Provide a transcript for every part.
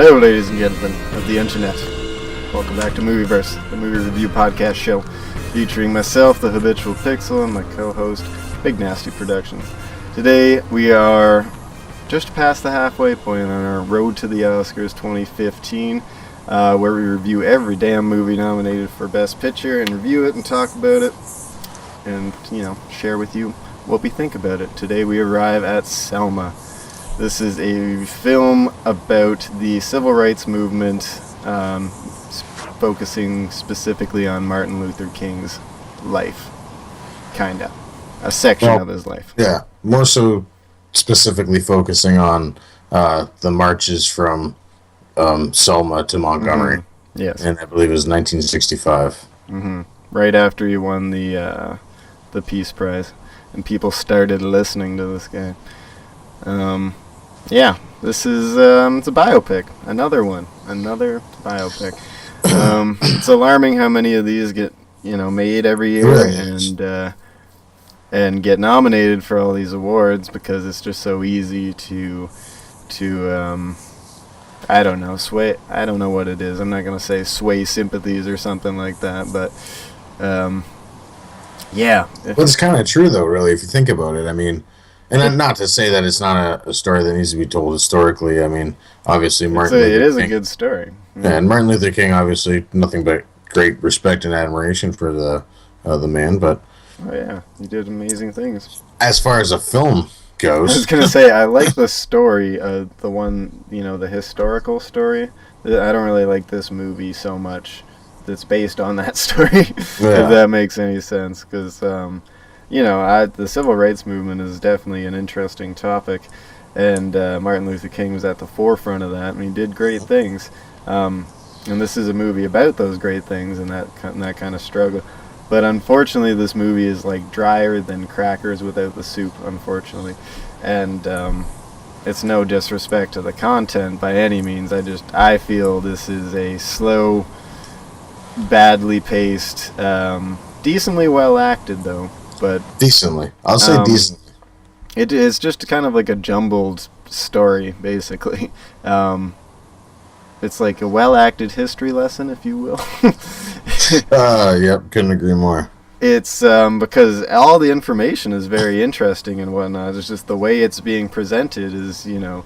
Hello, ladies and gentlemen of the internet. Welcome back to MOVIEVERSE, the movie review podcast show featuring myself, the Habitual Pixel, and my co-host, Big Nasty Productions. Today, we are just past the halfway point on our road to the Oscars 2015, where we review every damn movie nominated for Best Picture and review it and talk about it and, share with you what we think about it. Today, we arrive at Selma. This is a film about the civil rights movement, focusing specifically on Martin Luther King's life. Kinda. A section of his life. Yeah, more so specifically focusing on the marches from Selma to Montgomery. Mm-hmm. Yes. And I believe it was 1965. Mm-hmm. Right after he won the Peace Prize. And people started listening to this guy. Yeah, this is it's a biopic. Another biopic. It's alarming how many of these get made every year and get nominated for all these awards because it's just so easy to I don't know, sway. I don't know what it is. I'm not gonna say sway sympathies or something like that, but yeah. Well, it's kind of true though, really, if you think about it. I mean. And not to say that it's not a story that needs to be told historically. I mean, obviously, it is a good story. Yeah, and Martin Luther King, obviously, nothing but great respect and admiration for the man. But oh yeah, he did amazing things. As far as a film goes, I was gonna say I like the story, the one the historical story. I don't really like this movie so much. That's based on that story, if that makes any sense, because. The civil rights movement is definitely an interesting topic, and Martin Luther King was at the forefront of that, and he did great things. And this is a movie about those great things and that kind of struggle. But unfortunately, this movie is like drier than crackers without the soup, unfortunately. And it's no disrespect to the content by any means. I feel this is a slow, badly paced, decently well acted though. But decently. I'll say decently. It is just kind of like a jumbled story, basically. It's like a well-acted history lesson, if you will. Yep, couldn't agree more. It's because all the information is very interesting and whatnot. It's just the way it's being presented is, I'm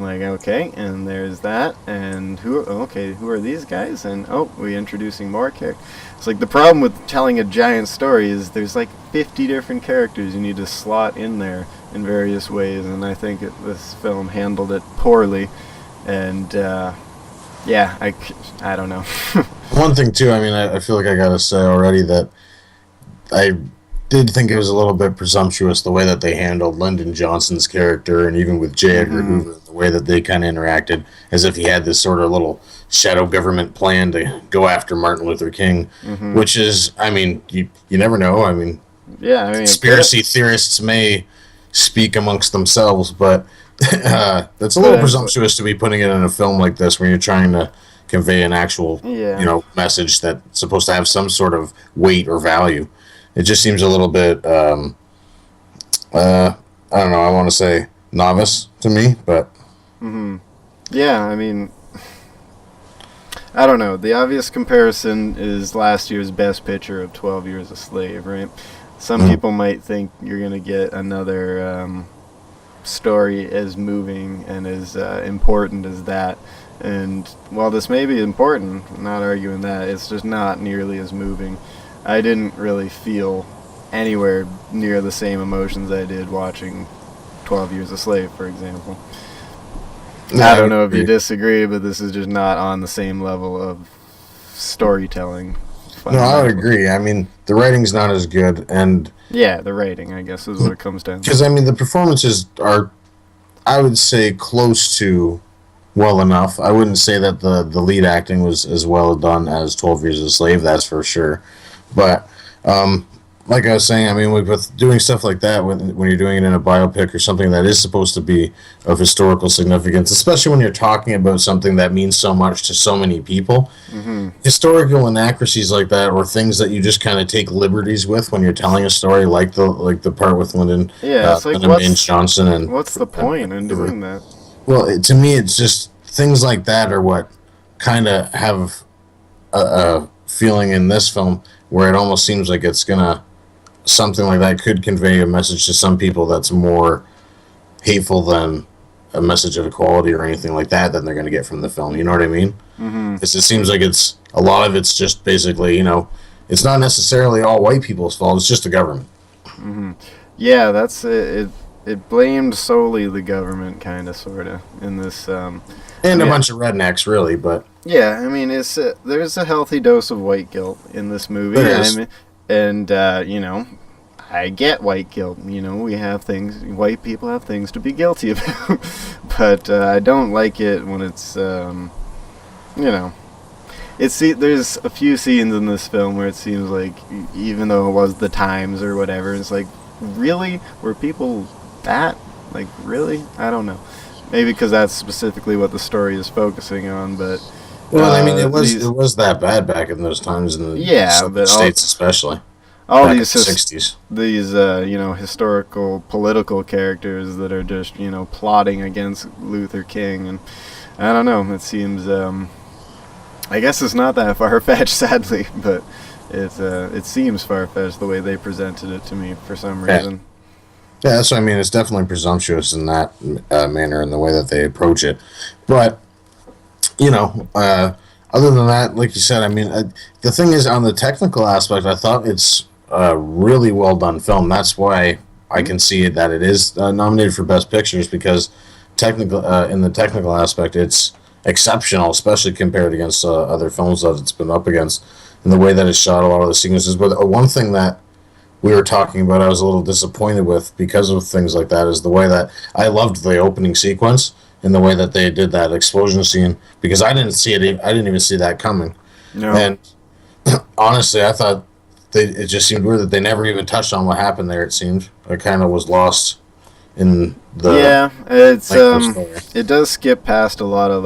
like, okay, and there's that, and who are these guys? And we're introducing more characters. It's like the problem with telling a giant story is there's like 50 different characters you need to slot in there in various ways, and I think this film handled it poorly. And I don't know. One thing too, I mean, I feel like I gotta say already that I did think it was a little bit presumptuous the way that they handled Lyndon Johnson's character, and even with J. Edgar Hoover, the way that they kind of interacted, as if he had this sort of little shadow government plan to go after Martin Luther King, which is, I mean, you never know. I mean, conspiracy theorists may speak amongst themselves, but that's a little presumptuous to be putting it in a film like this when you're trying to convey an actual, message that's supposed to have some sort of weight or value. It just seems a little bit, I don't know, I want to say novice to me, but... Yeah, I mean, I don't know. The obvious comparison is last year's Best Picture of 12 Years a Slave, right? Some people might think you're going to get another story as moving and as important as that. And while this may be important, I'm not arguing that, it's just not nearly as moving. I didn't really feel anywhere near the same emotions I did watching 12 Years a Slave, for example. I don't know if you disagree, but this is just not on the same level of storytelling. No, I would agree. I mean, the writing's not as good, and... Yeah, the writing, I guess, is what it comes down to. Because, I mean, the performances are, I would say, close to well enough. I wouldn't say that the lead acting was as well done as 12 Years a Slave, that's for sure. But like I was saying, I mean, with doing stuff like that, when you're doing it in a biopic or something that is supposed to be of historical significance, especially when you're talking about something that means so much to so many people, historical inaccuracies like that, or things that you just kind of take liberties with when you're telling a story, like the part with Lyndon, it's like Johnson, and what's the point in doing that? Well, to me, it's just things like that are what kind of have a feeling in this film where it almost seems like it's gonna, something like that could convey a message to some people that's more hateful than a message of equality or anything like that than they're going to get from the film. You know what I mean? Mm-hmm. It seems like it's a lot of it's just basically, it's not necessarily all white people's fault. It's just the government. Mm-hmm. Yeah, that's it. It blamed solely the government, kind of, sort of, in this. And a bunch of rednecks, really, but. Yeah, I mean, there's a healthy dose of white guilt in this movie. There is. And I get white guilt. We have things. White people have things to be guilty about, but I don't like it when it's. There's a few scenes in this film where it seems like, even though it was the times or whatever, it's like, really, were people that? Like, really? I don't know. Maybe because that's specifically what the story is focusing on, but. Well, I mean, it was that bad back in those times in the States, especially. All back these in the 60s. These historical political characters that are just plotting against Luther King, and I don't know. It seems I guess it's not that far-fetched, sadly, but it seems far-fetched the way they presented it to me for some reason. Yeah, that's what I mean. It's definitely presumptuous in that manner in the way that they approach it, but. Other than that, like you said, I mean, the thing is, on the technical aspect, I thought it's a really well done film. That's why I can see that it is nominated for Best Pictures, because in the technical aspect, it's exceptional, especially compared against other films that it's been up against, in the way that it's shot, a lot of the sequences. But one thing that we were talking about, I was a little disappointed with because of things like that, is the way that I loved the opening sequence. In the way that they did that explosion scene, because I didn't see it. I didn't even see that coming. No. And honestly, I thought it just seemed weird that they never even touched on what happened there. It seemed it kind of was lost in the. Yeah, it does skip past a lot of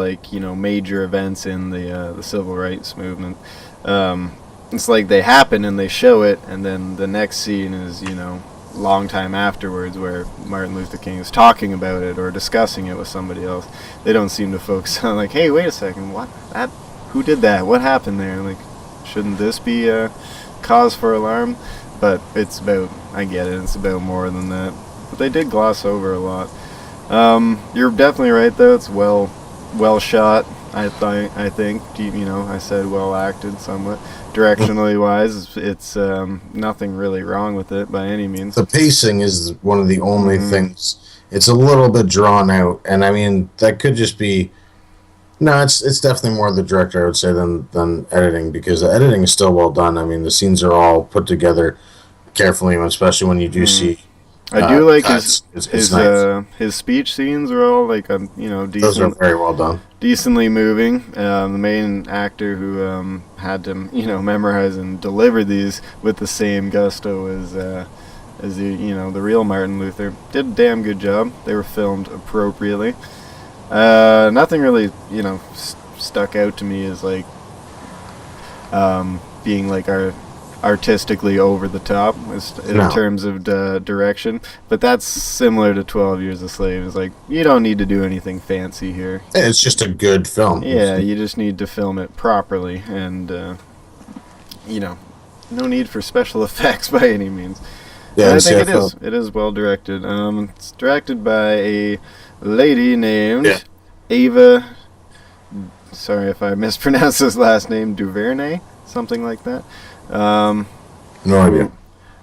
major events in the civil rights movement. It's like they happen and they show it, and then the next scene is long time afterwards where Martin Luther King is talking about it or discussing it with somebody else. They don't seem to focus on hey, wait a second, who did that? What happened there? Shouldn't this be a cause for alarm? But I get it, it's about more than that. But they did gloss over a lot. You're definitely right though, it's well shot. I think I said well acted somewhat. Directionally wise, it's nothing really wrong with it by any means. The pacing is one of the only things. It's a little bit drawn out, and I mean that could just be. No, it's definitely more the director, I would say, than editing, because the editing is still well done. I mean, the scenes are all put together carefully, especially when you do see. I do like his speech scenes are all decent. Those are very well done. Decently moving. The main actor who had to memorize and deliver these with the same gusto as the real Martin Luther did a damn good job. They were filmed appropriately. Nothing really stuck out to me as being our artistically over the top in terms of direction, but that's similar to 12 Years a Slave. It's you don't need to do anything fancy here. It's just a good film. Yeah, you just need to film it properly, and no need for special effects by any means. Yeah, I think it is well directed. It's directed by a lady named Ava. Sorry if I mispronounced his last name. DuVernay, something like that. No idea.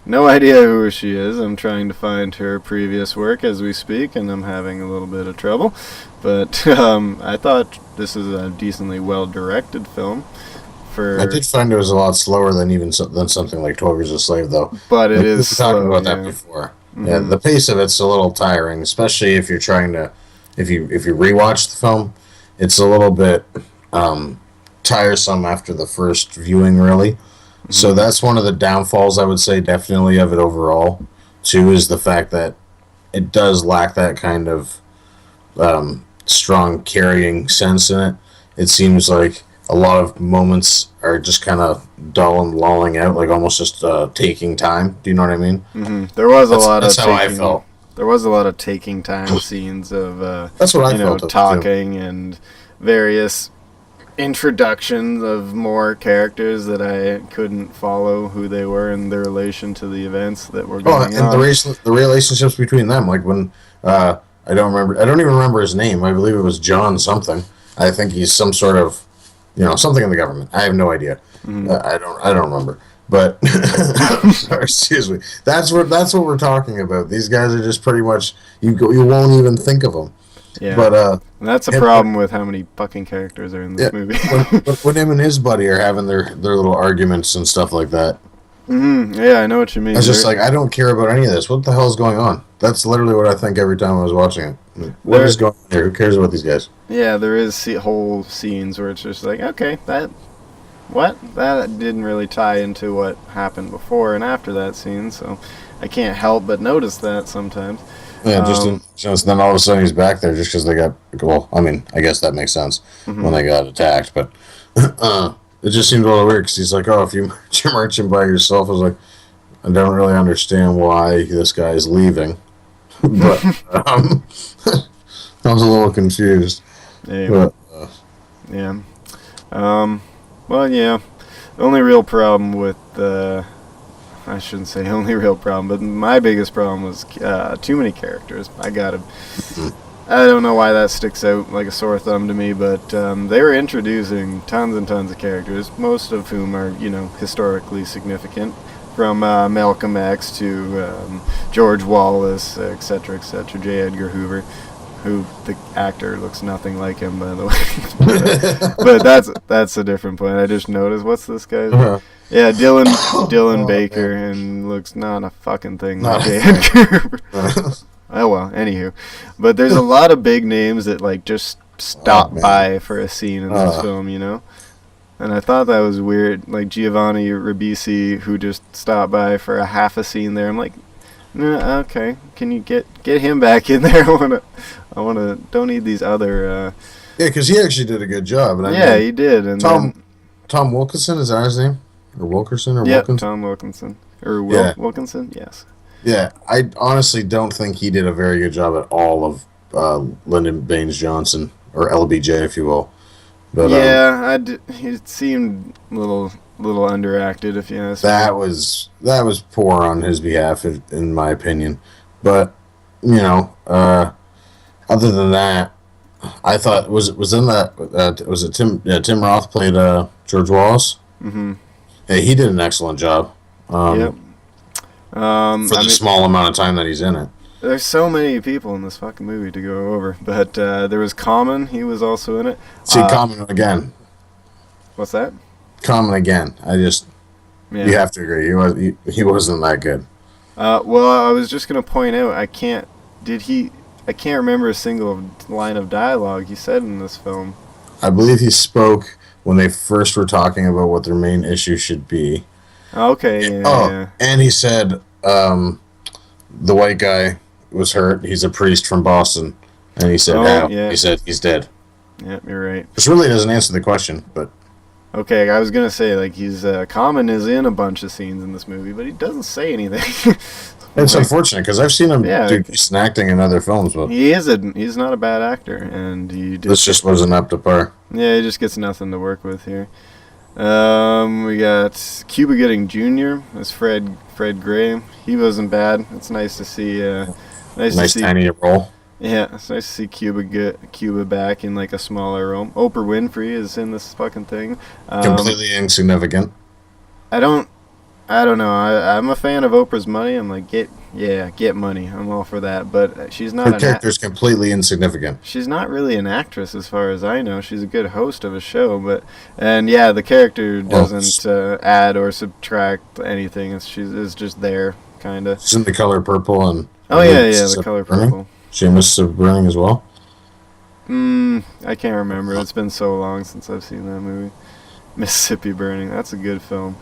No idea who she is. I'm trying to find her previous work as we speak, and I'm having a little bit of trouble. But I thought this is a decently well-directed film. I did find it was a lot slower than something like 12 Years a Slave, though. But it is slow. We were talking about that before. Mm-hmm. Yeah, the pace of it's a little tiring, especially if you're trying to, if you rewatch the film, it's a little bit tiresome after the first viewing, really. Mm-hmm. So that's one of the downfalls, I would say, definitely of it overall. Too, is the fact that it does lack that kind of strong carrying sense in it. It seems like a lot of moments are just kind of dull and lolling out, like almost just taking time. Do you know what I mean? Mm-hmm. There was a lot of that's how I felt. There was a lot of taking time scenes of that's what I felt talking and various introductions of more characters that I couldn't follow who they were in their relation to the events that were going on. And the relationships between them, like when I don't even remember his name. I believe it was John something. I think he's some sort of, something in the government. I have no idea. I don't remember. But sorry, excuse me. That's what we're talking about. These guys are just pretty much you won't even think of them. Yeah, but that's a problem with how many fucking characters are in this movie. when him and his buddy are having their little arguments and stuff like that. Yeah, I know what you mean. I was just like, I don't care about any of this. What the hell is going on? That's literally what I think every time I was watching it. What is going on here? Who cares about these guys? Yeah, there is whole scenes where it's just like, okay, that didn't really tie into what happened before and after that scene, so I can't help but notice that sometimes. Yeah, then all of a sudden he's back there just because they got. Well, I mean, I guess that makes sense when they got attacked, but it just seemed a little weird because he's like, "Oh, if you're marching by yourself," I was like, I don't really understand why this guy is leaving, but I was a little confused. Yeah. Yeah. Well, yeah. The only real problem with I shouldn't say only real problem, but my biggest problem was too many characters. I don't know why that sticks out like a sore thumb to me, but they were introducing tons and tons of characters, most of whom are, historically significant, from Malcolm X to George Wallace, etc., J. Edgar Hoover, who the actor looks nothing like him, by the way. but that's a different point. I just noticed, what's this guy's name? Yeah, Dylan Baker, and looks not a fucking thing like J. Edgar Hoover. Oh well, anywho. But there's a lot of big names that like just stop by for a scene in this film, And I thought that was weird. Like Giovanni Ribisi, who just stopped by for a half a scene there. I'm like, okay, can you get him back in there? I wanna. Don't need these other. Yeah, because he actually did a good job. And he did. And Tom Wilkinson, is that his name? Or Wilkerson? Wilkinson? Tom Wilkinson. Or Wilkinson, yes. Yeah, I honestly don't think he did a very good job at all of Lyndon Baines Johnson, or LBJ, if you will. But, he seemed a little underacted, if you ask me. That was poor on his behalf, in my opinion. But other than that, I thought was it Tim Roth played George Wallace. Mm-hmm. Hey, he did an excellent job. Yep. For the small amount of time that he's in it. There's so many people in this fucking movie to go over, but there was Common. He was also in it. See, Common again. What's that? Common again. You have to agree. He wasn't that good. Well, I was just gonna point out. I can't remember a single line of dialogue he said in this film. I believe he spoke when they first were talking about what their main issue should be. Okay. Yeah. And he said the white guy was hurt. He's a priest from Boston, and he said how? Yeah. He said he's dead. Yeah, you're right. This really doesn't answer the question, but. Okay, I was gonna say like he's Common is in a bunch of scenes in this movie, but he doesn't say anything. It's unfortunate because I've seen him do decent acting in other films, but he's not a bad actor, and this just wasn't up to par. Yeah, he just gets nothing to work with here. We got Cuba Gooding Jr. as Fred Gray. He wasn't bad. It's nice to see. Nice tiny role. Yeah, it's nice to see Cuba back in like a smaller role. Oprah Winfrey is in this fucking thing. Completely insignificant. I don't know. I'm a fan of Oprah's money. I'm like, get money. I'm all for that. But she's not. Her character's completely insignificant. She's not really an actress, as far as I know. She's a good host of a show, the character doesn't add or subtract anything. It's just there, kind of. She's in The Color Purple and. Oh yeah, The Color Purple. She must have Burning as well. I can't remember. It's been so long since I've seen that movie. Mississippi Burning. That's a good film.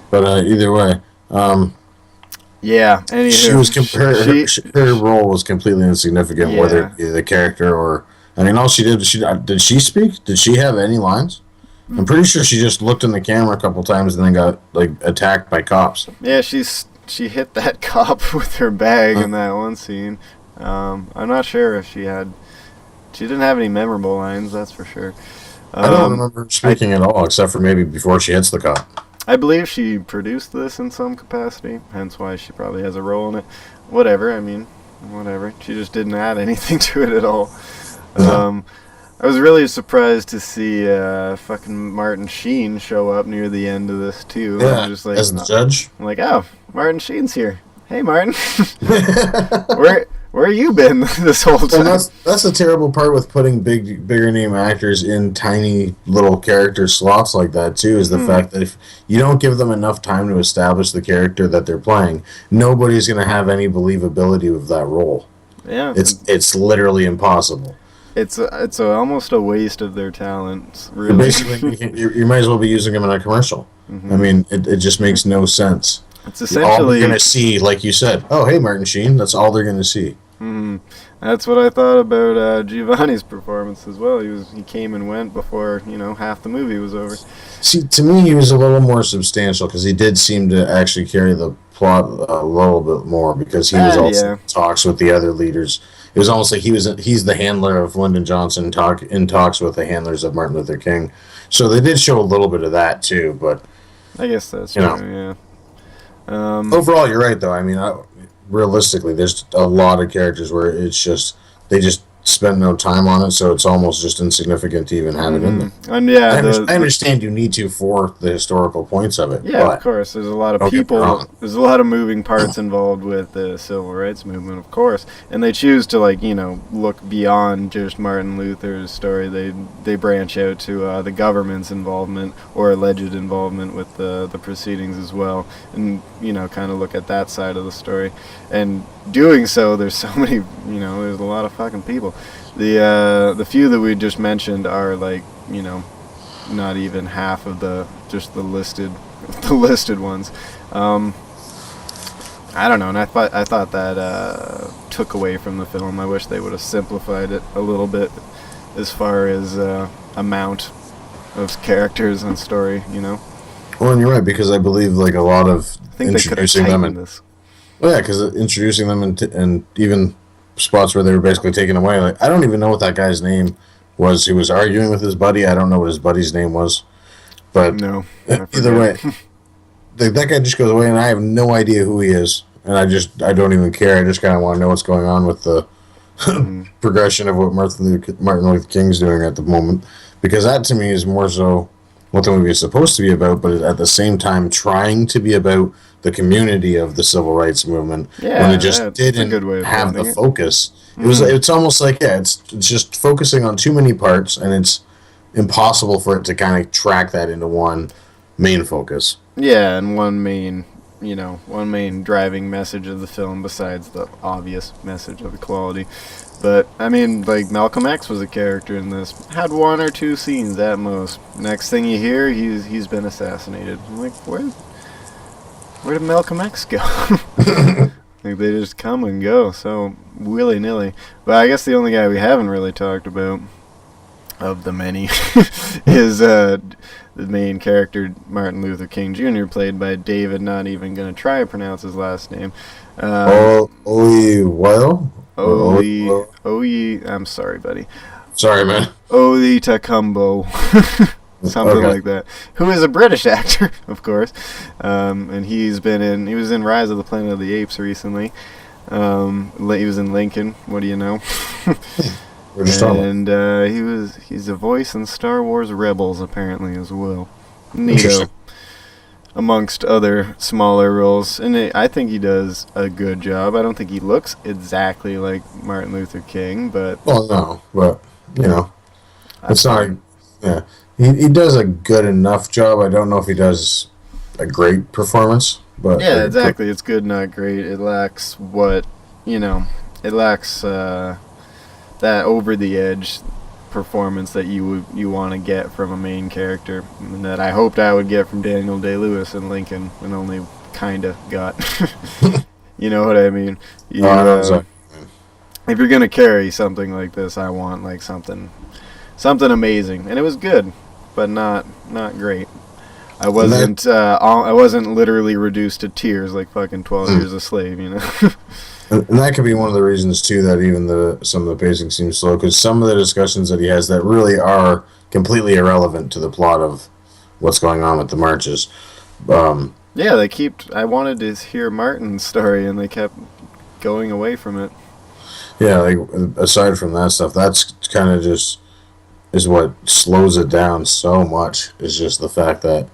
But either way, yeah. Anywho, her role was completely insignificant, whether it be the character or. I mean, all she did. Did she speak? Did she have any lines? I'm pretty sure she just looked in the camera a couple times and then got like attacked by cops. Yeah, she hit that cop with her bag in that one scene. I'm not sure if she She didn't have any memorable lines, that's for sure. I don't remember her speaking at all, except for maybe before she hits the cop. I believe she produced this in some capacity, hence why she probably has a role in it. Whatever, I mean, whatever. She just didn't add anything to it at all. No. I was really surprised to see fucking Martin Sheen show up near the end of this, too. Yeah, I'm just like, as the judge. I'm like, oh, Martin Sheen's here. Hey, Martin. Where you been this whole time? And that's the terrible part with putting bigger name actors in tiny little character slots like that too, is the fact that if you don't give them enough time to establish the character that they're playing, nobody's going to have any believability with that role. Yeah, it's literally impossible. It's almost a waste of their talent. Really, basically, you might as well be using them in a commercial. I mean, it just makes no sense. It's essentially all they're going to see, like you said. Oh, hey, Martin Sheen. That's all they're going to see. That's what I thought about Giovanni's performance as well. He came and went before half the movie was over. See, to me, he was a little more substantial because he did seem to actually carry the plot a little bit more because he was also in talks with the other leaders. It was almost like he's the handler of Lyndon Johnson in talks with the handlers of Martin Luther King. So they did show a little bit of that too, but I guess that's true. Yeah. Overall, you're right though. I mean, realistically, there's a lot of characters where it's just they just spend no time on it, so it's almost just insignificant to even have it in there. And I understand you need to for the historical points of it. Yeah, of course. There's a lot of people. There's a lot of moving parts involved with the civil rights movement, of course, and they choose to look beyond just Martin Luther's story. They branch out to the government's involvement or alleged involvement with the proceedings as well, and kind of look at that side of the story. And doing so, there's so many, there's a lot of fucking people. The few that we just mentioned are not even half of the listed ones. I don't know, and I thought that took away from the film. I wish they would have simplified it a little bit as far as amount of characters and story. Well, and you're right because I believe a lot of introducing them in this. Well, yeah, because introducing them and even spots where they were basically taken away. I don't even know what that guy's name was. He was arguing with his buddy. I don't know what his buddy's name was. But no, either way, that guy just goes away, and I have no idea who he is. And I don't even care. I just kind of want to know what's going on with the progression of what Martin Luther King's doing at the moment. Because that, to me, is more so what the movie is supposed to be about, but at the same time trying to be about the community of the civil rights movement when it just didn't have the focus. It's almost like it's just focusing on too many parts, and it's impossible for it to kind of track that into one main focus. Yeah, and one main driving message of the film besides the obvious message of equality. But, I mean, Malcolm X was a character in this. Had one or two scenes at most. Next thing you hear, he's been assassinated. I'm like, where did Malcolm X go? They just come and go, so willy-nilly. But I guess the only guy we haven't really talked about, of the many, is the main character, Martin Luther King Jr., played by David, not even going to try to pronounce his last name. Oyelowo? I'm sorry, buddy. Sorry, man. Oli Takumbo. Something like that. Who is a British actor, of course. And he was in Rise of the Planet of the Apes recently. He was in Lincoln, what do you know? We're just talking. And he's a voice in Star Wars Rebels apparently as well. Neato. Amongst other smaller roles, and I think he does a good job. I don't think he looks exactly like Martin Luther King, but no, but it's not. Yeah, he does a good enough job. I don't know if he does a great performance, but yeah, exactly. It's good, not great. It lacks it lacks that over the edge performance that you want to get from a main character, and that I hoped I would get from Daniel Day-Lewis in Lincoln, and only kinda got. You know what I mean? If you're gonna carry something like this, I want something amazing, and it was good, but not great. I wasn't literally reduced to tears like fucking 12 Years a Slave, And that could be one of the reasons too that even some of the pacing seems slow, because some of the discussions that he has that really are completely irrelevant to the plot of what's going on with the marches. Yeah, I wanted to hear Martin's story, and they kept going away from it. Yeah, like aside from that stuff, that's kind of just is what slows it down so much. Is just the fact that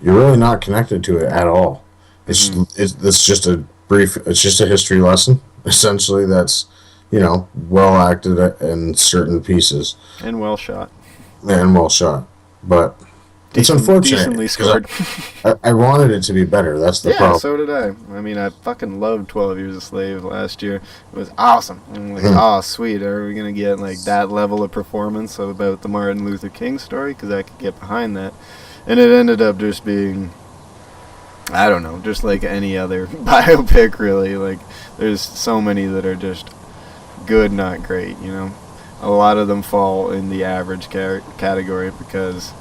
you're really not connected to it at all. It's just a brief. It's just a history lesson essentially. That's well acted in certain pieces And well shot. and well shot, but it's unfortunate Decently scored. I wanted it to be better. That's the Yeah, problem. so did I. I mean, I fucking loved 12 Years a Slave last year. It was awesome. I'm like, oh, sweet. Are we going to get like that level of performance about the Martin Luther King story? Because I could get behind that. And it ended up just being, I don't know, just like any other biopic, really. Like, there's so many that are just good, not great, A lot of them fall in the average category because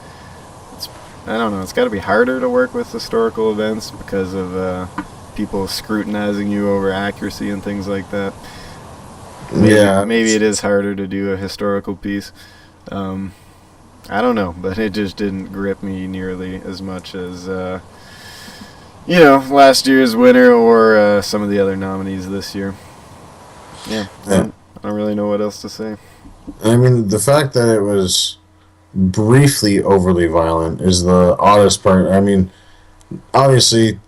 I don't know. It's got to be harder to work with historical events because of people scrutinizing you over accuracy and things like that. Maybe it is harder to do a historical piece. I don't know, but it just didn't grip me nearly as much as last year's winner or some of the other nominees this year. Yeah. I don't really know what else to say. I mean, the fact that it was briefly overly violent is the oddest part. I mean, obviously,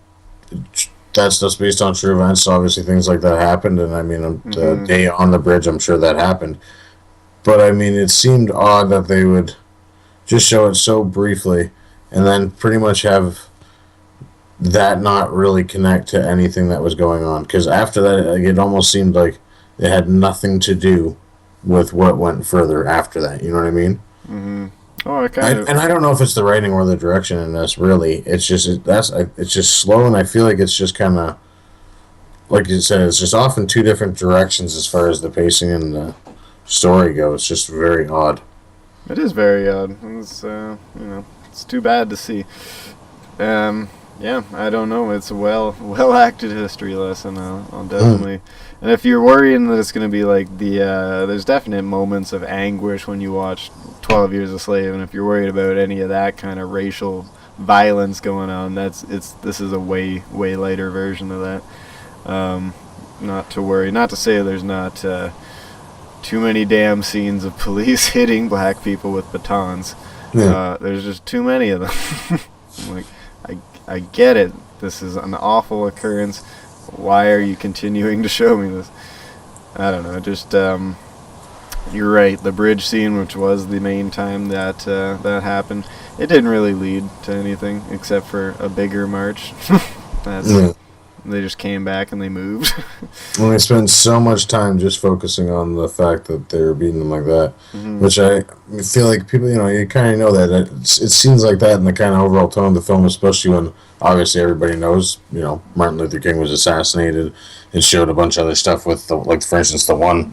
that's just based on true events. So obviously, things like that happened, and I mean, the day on the bridge, I'm sure that happened. But I mean, it seemed odd that they would just show it so briefly, and then pretty much have that not really connect to anything that was going on. Because after that, it almost seemed like it had nothing to do with what went further after that. You know what I mean? Mm-hmm. Oh, and I don't know if it's the writing or the direction in this. Really, it's just slow, and I feel like it's just kind of like you said. It's just off in two different directions as far as the pacing and the story go. It's just very odd. It is very odd. It's it's too bad to see. Yeah, I don't know. It's a well acted history lesson. I'll definitely. And if you're worrying that it's going to be like there's definite moments of anguish when you watch 12 Years a Slave, and if you're worried about any of that kind of racial violence going on, this is a way lighter version of that. Not to worry. Not to say there's not too many damn scenes of police hitting black people with batons. Yeah. There's just too many of them. I'm like, I get it. This is an awful occurrence. Why are you continuing to show me this? I don't know. Just you're right. The bridge scene, which was the main time that happened, it didn't really lead to anything except for a bigger march. They just came back and they moved. And they spent so much time just focusing on the fact that they were beating them like that, which I feel like people, you kind of know that. It seems like that in the kind of overall tone of the film, especially when obviously everybody knows, Martin Luther King was assassinated, and showed a bunch of other stuff with, for instance, the one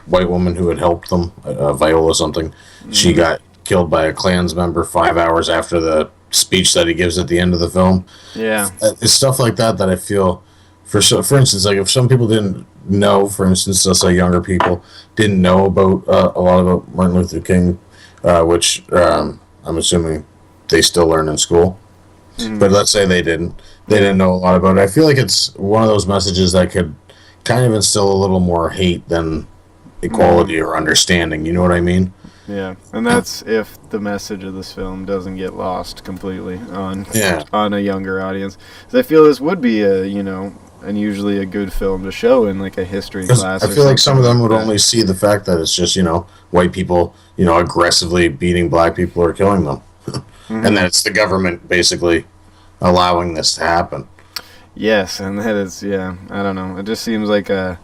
white woman who had helped them, Viola something, she got killed by a Klans member 5 hours after the speech that he gives at the end of the film. Yeah, it's stuff like that I feel for instance, like if some people didn't know, for instance, let's say younger people didn't know about a lot about Martin Luther King, which I'm assuming they still learn in school, but let's say they didn't know a lot about it. I feel like it's one of those messages that could kind of instill a little more hate than equality or understanding. You know what I mean? Yeah, and that's if the message of this film doesn't get lost completely on a younger audience. So I feel this would be and usually a good film to show in like a history class. I feel like some of them would only see the fact that it's just white people aggressively beating black people or killing them, and that it's the government basically allowing this to happen. Yes, and that is I don't know. It just seems like a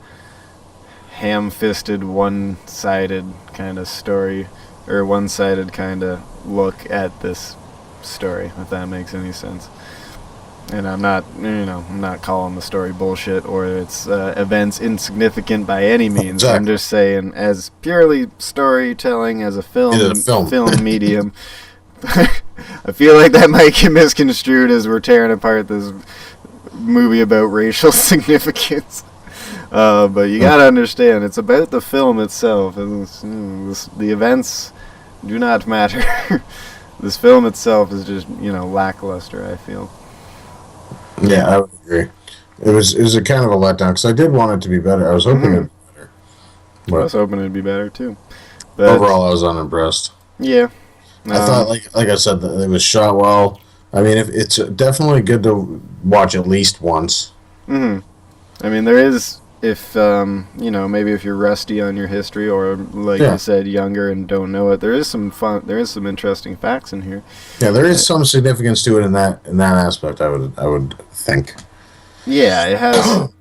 ham-fisted, one-sided kind of story, or one-sided kind of look at this story, if that makes any sense. And I'm not calling the story bullshit or its events insignificant by any means. Exactly. I'm just saying, as purely storytelling, as a film medium, I feel like that might get misconstrued as we're tearing apart this movie about racial significance. But you gotta understand, it's about the film itself. The events do not matter. This film itself is just, lackluster, I feel. Yeah, I would agree. It was a kind of a letdown because I did want it to be better. I was hoping it'd be better. I was hoping it'd be better too. But overall, I was unimpressed. Yeah. I thought, like I said, that it was shot well. I mean, it's definitely good to watch at least once. I mean, there is, if maybe if you're rusty on your history, or like you said, younger and don't know it, there is some some interesting facts in here. Yeah, there is some significance to it in that aspect. I would think. Yeah, it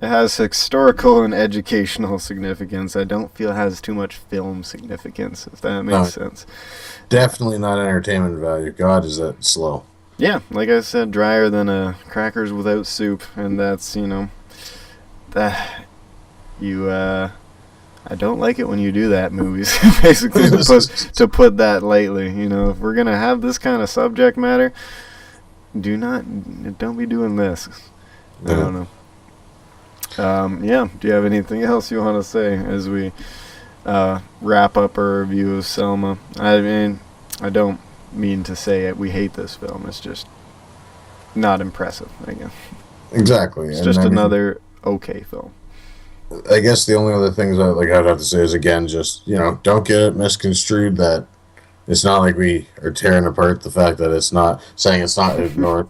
has historical and educational significance. I don't feel it has too much film significance, if that makes sense. Definitely not entertainment value. God, is that slow. Yeah, like I said, drier than crackers without soup, and that's, that I don't like it when you do that, movies. Basically, to put that lightly, if we're gonna have this kind of subject matter, don't be doing this. I don't know. Do you have anything else you want to say as we wrap up our review of Selma? I mean, I don't mean to say we hate this film. It's just not impressive, I guess. Exactly. It's just another okay film. I guess the only other things I'd have to say is, again, just, don't get it misconstrued that it's not like we are tearing apart the fact that it's not saying it's not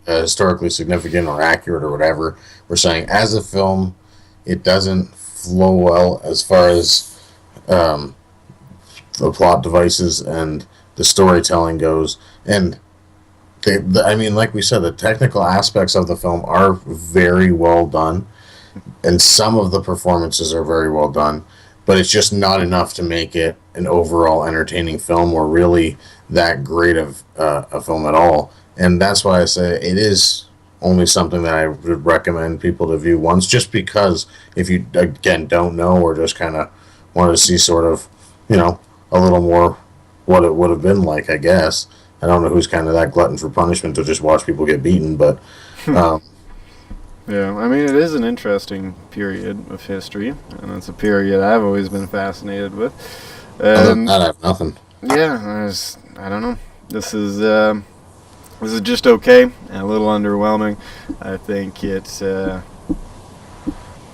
historically significant or accurate or whatever. We're saying as a film, it doesn't flow well as far as the plot devices and the storytelling goes. And like we said, the technical aspects of the film are very well done, and some of the performances are very well done. But it's just not enough to make it an overall entertaining film or really that great of a film at all. And that's why I say it is only something that I would recommend people to view once, just because if you, again, don't know or just kind of want to see sort of, a little more what it would have been like, I guess. I don't know who's kind of that glutton for punishment to just watch people get beaten, but... Yeah, I mean, it is an interesting period of history, and it's a period I've always been fascinated with. Other than that, I have nothing. Yeah, I don't know. This is just okay, and a little underwhelming. I think it's, I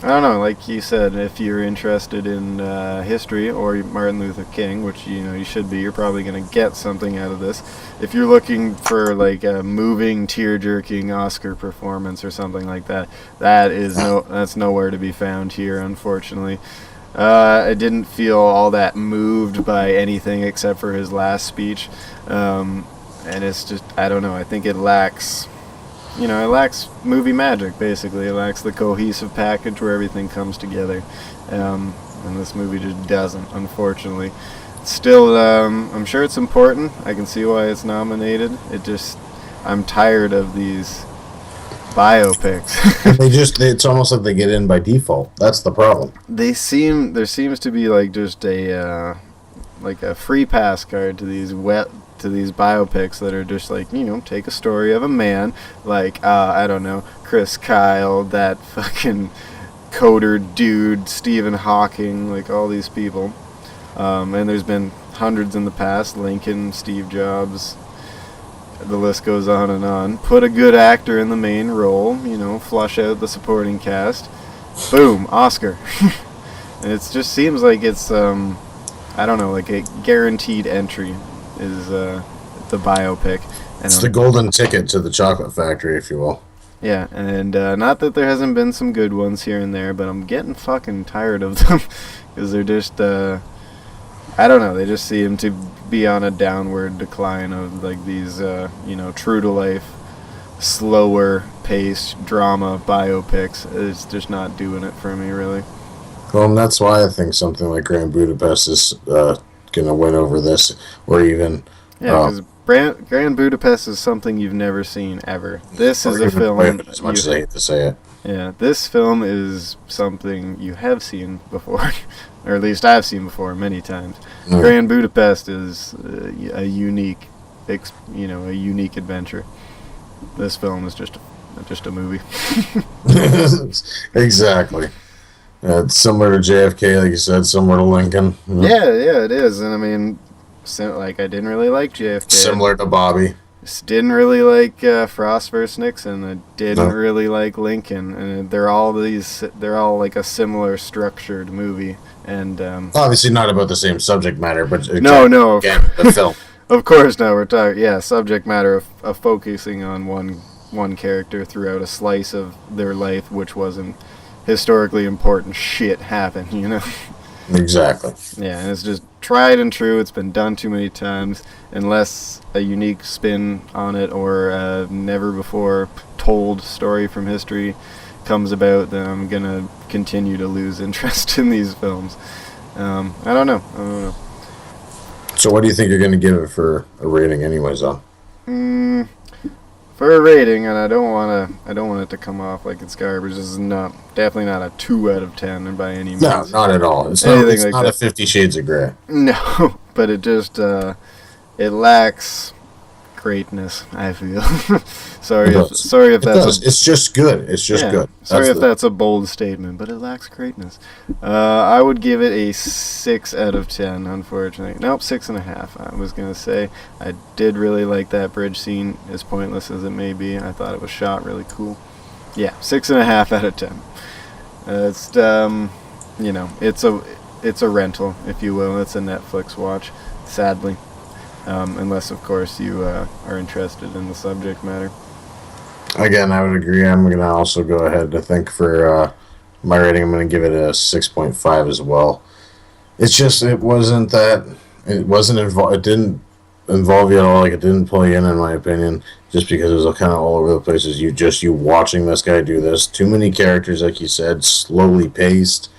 don't know, like you said, if you're interested in history or Martin Luther King, which, you should be, you're probably going to get something out of this. If you're looking for, like, a moving, tear-jerking Oscar performance or something like that, that's nowhere to be found here, unfortunately. I didn't feel all that moved by anything except for his last speech. And it's just, I don't know, I think it lacks... it lacks movie magic, basically. It lacks the cohesive package where everything comes together. And this movie just doesn't, unfortunately. Still, I'm sure it's important. I can see why it's nominated. I'm tired of these biopics. It's almost like they get in by default. That's the problem. There seems to be like just a free pass card to these biopics that are just like, take a story of a man like, I don't know, Chris Kyle, that fucking coder dude, Stephen Hawking, like all these people. And there's been hundreds in the past, Lincoln, Steve Jobs, the list goes on and on. Put a good actor in the main role, flush out the supporting cast. Boom, Oscar. And it just seems like it's, I don't know, like a guaranteed entry is the biopic. And it's the golden ticket to the chocolate factory, if you will. Yeah, and not that there hasn't been some good ones here and there, but I'm getting fucking tired of them because they're just, I don't know, they just seem to be on a downward decline of like these, true to life, slower paced drama biopics. It's just not doing it for me, really. Well, and that's why I think something like Grand Budapest is going to win over this, or even... Yeah, because Grand Budapest is something you've never seen, ever. This is a film... As much as I hate to say it. Yeah, this film is something you have seen before, or at least I've seen before many times. Mm. Grand Budapest is a unique adventure. This film is just a movie. Exactly. It's similar to JFK, like you said, similar to Lincoln. Yeah, it is. And I mean, like, I didn't really like JFK. Similar to Bobby. Didn't really like Frost versus Nixon. I didn't No. really like Lincoln. And they're all like a similar structured movie. And Obviously not about the same subject matter, but no. again, the film. Of course, no. We're talking, subject matter of focusing on one character throughout a slice of their life, which wasn't historically important shit happened, you know? Exactly. Yeah, and it's just tried and true. It's been done too many times. Unless a unique spin on it or a never before told story from history comes about, then I'm going to continue to lose interest in these films. I don't know. So what do you think you're going to give it for a rating anyways, though? For a rating, and I don't want it to come off like it's garbage. This is definitely not a 2 out of 10 by any means. No, not at all. It's Anything not a 50 Shades of Grey. No, but it just it lacks greatness, I feel. sorry if that's It's just good. It's just good. Sorry if that's a bold statement, but it lacks greatness. I would give it a 6 out of 10, unfortunately. Nope, 6.5. I was going to say I did really like that bridge scene, as pointless as it may be. I thought it was shot really cool. Yeah, 6.5 out of 10. It's a rental, if you will. It's a Netflix watch, sadly. Unless, of course, you are interested in the subject matter. Again, I would agree. I'm going to also go ahead. I think for my rating, I'm going to give it a 6.5 as well. It's just, it didn't involve you at all. Like, it didn't pull you in my opinion, just because it was kind of all over the place. You watching this guy do this. Too many characters, like you said, slowly paced.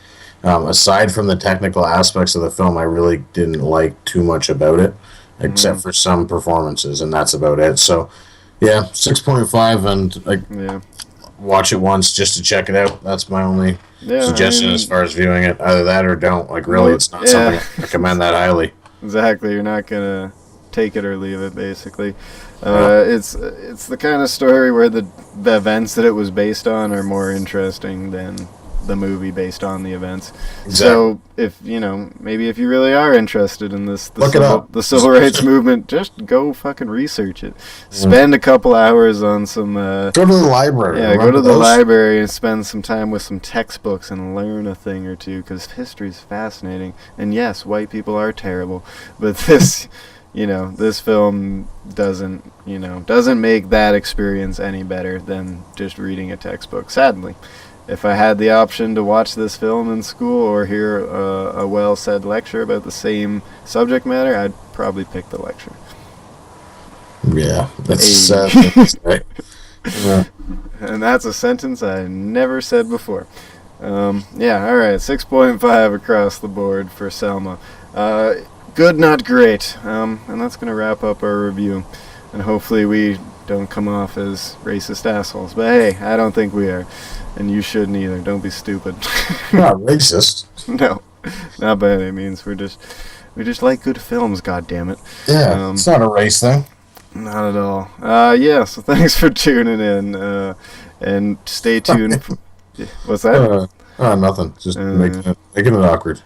Aside from the technical aspects of the film, I really didn't like too much about it. Except for some performances, and that's about it. So, yeah, 6.5, and watch it once just to check it out. That's my only suggestion as far as viewing it. Either that or don't. Like, really, it's not something I recommend that highly. Exactly. You're not going to take it or leave it, basically. It's the kind of story where the events that it was based on are more interesting than the movie based on the events. Exactly. So if maybe if you really are interested in the civil rights movement, just go fucking research it. Spend a couple hours on some go to the library. Yeah, go to the library and spend some time with some textbooks and learn a thing or two, because history is fascinating. And yes, white people are terrible, but this this film doesn't make that experience any better than just reading a textbook, sadly. If I had the option to watch this film in school or hear a well-said lecture about the same subject matter, I'd probably pick the lecture. Yeah, that's sad. Right. Yeah. And that's a sentence I never said before. All right, 6.5 across the board for Selma. Good, not great. And that's going to wrap up our review. And hopefully we don't come off as racist assholes. But hey, I don't think we are. And you shouldn't either. Don't be stupid. Not racist. No, not by any means. We just like good films, goddammit. Yeah, it's not a race thing. Not at all. So thanks for tuning in. And stay tuned. What's that? Nothing. Just making it awkward.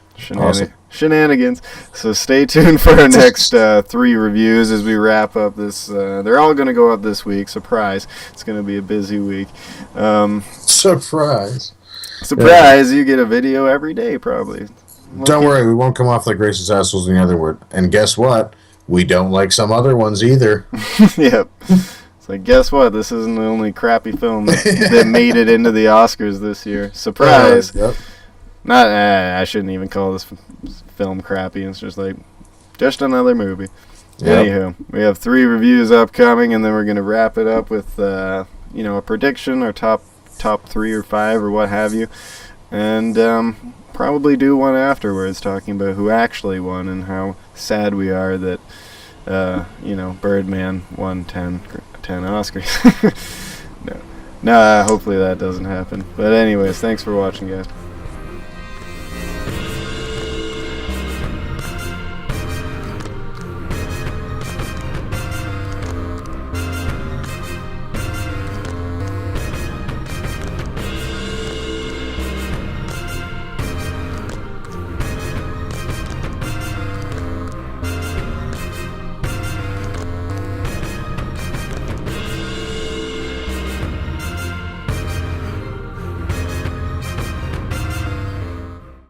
Shenanigans. So stay tuned for our next 3 reviews as we wrap up this. They're all going to go up this week. Surprise. It's going to be a busy week. Surprise. Surprise. You get a video every day, probably. Don't worry. We won't come off like racist assholes in the other word. And guess what? We don't like some other ones either. Yep. It's like, guess what? This isn't the only crappy film that made it into the Oscars this year. Surprise. Yep. Not, I shouldn't even call this film crappy. It's just another movie. Yep. Anywho, we have 3 reviews upcoming, and then we're going to wrap it up with, a prediction, or top 3 or 5 or what have you. And probably do one afterwards talking about who actually won and how sad we are that, Birdman won 10 Oscars. No, hopefully that doesn't happen. But anyways, thanks for watching, guys.